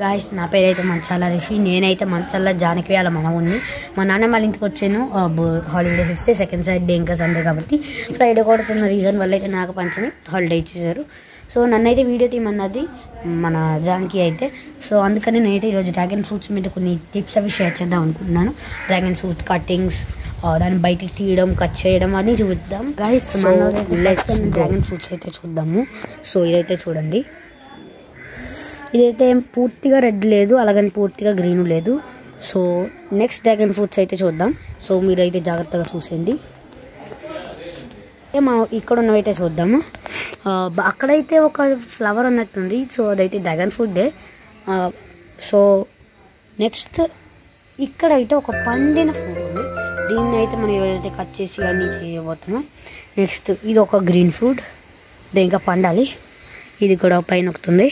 Guys నా పేరైతే మంచాల రిషి. నేనైతే మంచాల జానకి వాళ్ళ మనవుని. మా నాన్న వాళ్ళ ఇంటికి వచ్చాను హాలిడేస్ ఇస్తే. సెకండ్ సాటర్డే ఇంకా సండే కాబట్టి ఫ్రైడే కూడా తిన్న రీజన్ వల్ల అయితే నాకు పంచని హాలిడే ఇచ్చేసారు. సో నన్నైతే వీడియో తీయమన్నది మన జానకి అయితే. సో అందుకని నేనైతే ఈరోజు డ్రాగన్ ఫ్రూట్స్ మీద కొన్ని టిప్స్ అవి షేర్ చేద్దాం అనుకుంటున్నాను. డ్రాగన్ ఫ్రూట్ కటింగ్స్, దాన్ని బయటికి తీయడం, కట్ చేయడం అని చూద్దాం గాయస్. డ్రాగన్ ఫ్రూట్స్ అయితే చూద్దాము. సో ఇదైతే చూడండి, ఇదైతే పూర్తిగా రెడ్ లేదు, అలాగని పూర్తిగా గ్రీన్ లేదు. సో నెక్స్ట్ డ్రాగన్ ఫ్రూట్స్ అయితే చూద్దాం. సో మీరైతే జాగ్రత్తగా చూసేయండి. మనం ఇక్కడ ఉన్నవైతే చూద్దాము. అక్కడైతే ఒక ఫ్లవర్ ఉన్నట్టుంది. సో అదైతే డ్రాగన్ ఫ్రూట్దే. సో నెక్స్ట్ ఇక్కడైతే ఒక పండిన ఫ్రూట్ ఉంది. దీన్ని అయితే మనం ఏదైతే కట్ చేసి అన్నీ చేయబోతున్నాం. నెక్స్ట్ ఇది ఒక గ్రీన్ ఫ్రూట్, ఇది ఇంకా పండాలి. ఇది కూడా పైన ఒకటుంది,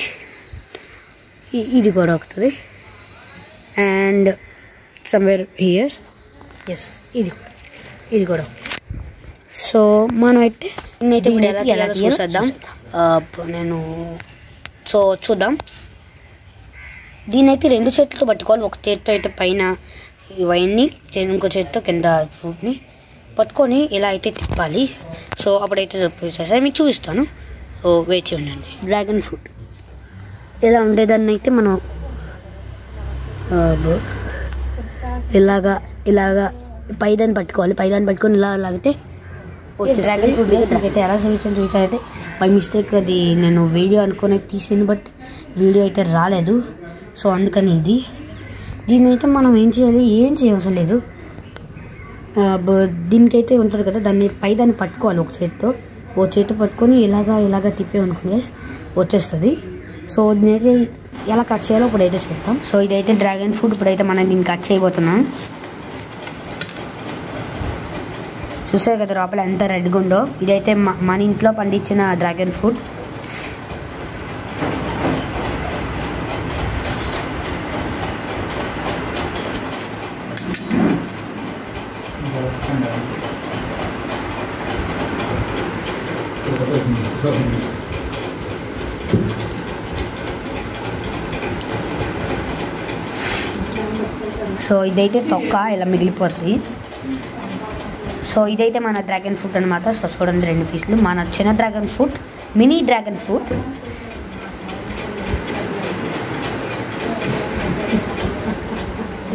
ఇది కూడా ఒకటి, అండ్ సమ్వేర్ హియర్, ఎస్ ఇది కూడా. సో మనం అయితే ఎలా చూసేద్దాం. నేను సో చూద్దాం. దీనైతే రెండు చేతులతో పట్టుకోవాలి. ఒక చేతితో అయితే పైన ఇవన్నీ, ఇంకో చేతితో కింద ఫ్రూట్ని పట్టుకొని ఇలా అయితే తిప్పాలి. సో అప్పుడైతే చెప్పేసేసారి మీకు చూపిస్తాను. సో వేచి ఉండండి. డ్రాగన్ ఫ్రూట్ ఇలా ఉండేదాన్ని అయితే మనం ఇలాగా పైదాన్ని పట్టుకోవాలి. పైదాన్ని పట్టుకొని ఇలా లాగితే డ్రాగన్ ఫ్రూట్ అయితే ఎలా చూపించాను. బై మిస్టేక్ అది నేను వీడియో అనుకుని తీసాను, బట్ వీడియో అయితే రాలేదు. సో అందుకని దీన్ని అయితే మనం ఏం చేయవసరం లేదు. దీనికైతే ఉంటుంది కదా, పైదాన్ని పట్టుకోవాలి. ఒక చేతితో పట్టుకొని ఇలాగా తిప్పేమనుకుని వచ్చేస్తుంది. సో నేనైతే ఎలా కట్ చేయాలో ఇప్పుడైతే చూద్దాం. సో ఇదైతే డ్రాగన్ ఫ్రూట్. ఇప్పుడైతే మనం దీన్ని కట్ చేయబోతున్నాం. చూసారు కదా లోపల ఎంత రెడ్గా ఉందో. ఇదైతే మన ఇంట్లో పండించిన డ్రాగన్ ఫ్రూట్. సో ఇదైతే తొక్క ఇలా మిగిలిపోతుంది. సో ఇదైతే మన డ్రాగన్ ఫ్రూట్ అనమాట. సో చూడండి, 2 పీసులు మన చిన్న dragon fruit, mini dragon fruit.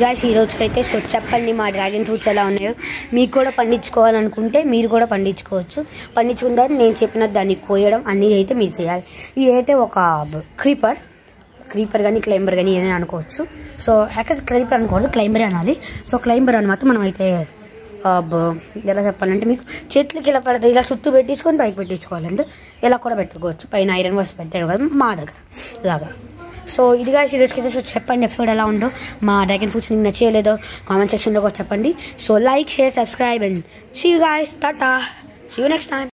Guys ఈ రోజుకైతే సో చెప్పండి మా డ్రాగన్ ఫ్రూట్స్ ఎలా ఉన్నాయో. మీకు కూడా పండించుకోవాలనుకుంటే మీరు కూడా పండించుకోవచ్చు. పండించుకుంటే నేను చెప్పిన దాన్ని కోయడం అన్నీ అయితే మీరు చేయాలి. ఇదైతే ఒక క్రీపర్ కానీ క్లైంబర్ కానీ ఏదైనా అనుకోవచ్చు. సో యాక్చువల్ క్రీపర్ అనుకోవచ్చు, క్లైంబర్ అనాలి. సో క్లైంబర్ అనమాట. మనం అయితే ఎలా చెప్పాలంటే, మీకు చేతులకి ఇలా పడితే ఇలా చుట్టూ పెట్టించుకొని పైకి పెట్టించుకోవాలంటే ఇలా కూడా పెట్టుకోవచ్చు. పైన ఐరన్ వర్స్ పెట్టారు కదా మా దగ్గర ఇలాగా. సో ఇదిగా సీరియస్కి అయితే సో చెప్పండి ఎపిసోడ్ ఎలా ఉందో. మా డ్రాగన్ ఫ్రూట్స్ నీకు నచ్చలేదో కామెంట్ సెక్షన్లో కూడా చెప్పండి. So like, share, subscribe and see you guys. Tata, see you next time.